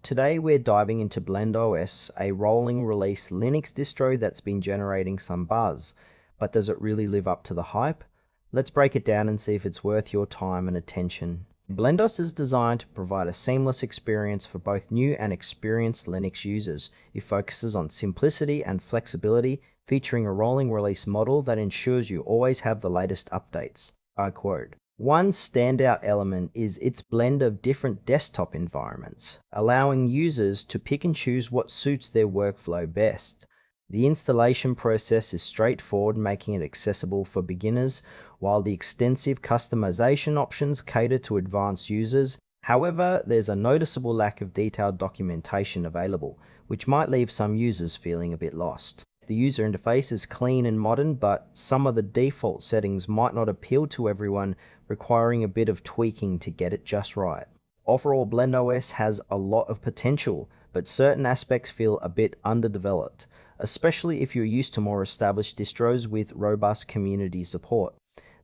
Today we're diving into blendOS, a rolling release Linux distro that's been generating some buzz. But does it really live up to the hype? Let's break it down and see if it's worth your time and attention. blendOS is designed to provide a seamless experience for both new and experienced Linux users. It focuses on simplicity and flexibility, featuring a rolling release model that ensures you always have the latest updates. I quote, "One standout element is its blend of different desktop environments, allowing users to pick and choose what suits their workflow best. The installation process is straightforward, making it accessible for beginners, while the extensive customization options cater to advanced users. However, there's a noticeable lack of detailed documentation available, which might leave some users feeling a bit lost. The user interface is clean and modern, but some of the default settings might not appeal to everyone, requiring a bit of tweaking to get it just right. Overall, blendOS has a lot of potential, but certain aspects feel a bit underdeveloped, especially if you're used to more established distros with robust community support.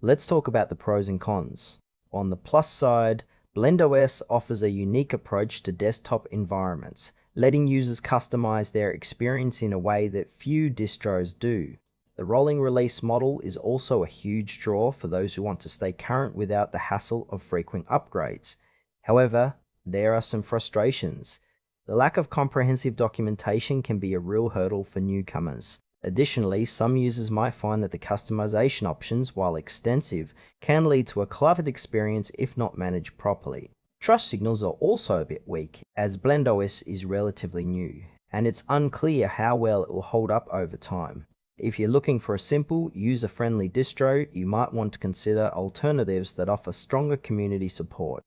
Let's talk about the pros and cons. On the plus side, blendOS offers a unique approach to desktop environments, letting users customize their experience in a way that few distros do. The rolling release model is also a huge draw for those who want to stay current without the hassle of frequent upgrades. However, there are some frustrations. The lack of comprehensive documentation can be a real hurdle for newcomers. Additionally, some users might find that the customization options, while extensive, can lead to a cluttered experience if not managed properly. Trust signals are also a bit weak, as blendOS is relatively new, and it's unclear how well it will hold up over time. If you're looking for a simple, user-friendly distro, you might want to consider alternatives that offer stronger community support.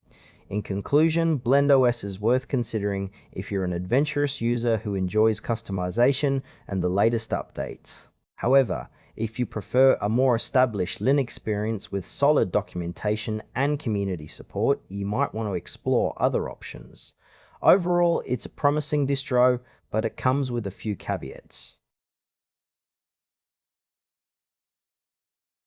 In conclusion, blendOS is worth considering if you're an adventurous user who enjoys customization and the latest updates. However, if you prefer a more established Linux experience with solid documentation and community support, you might want to explore other options. Overall, it's a promising distro, but it comes with a few caveats.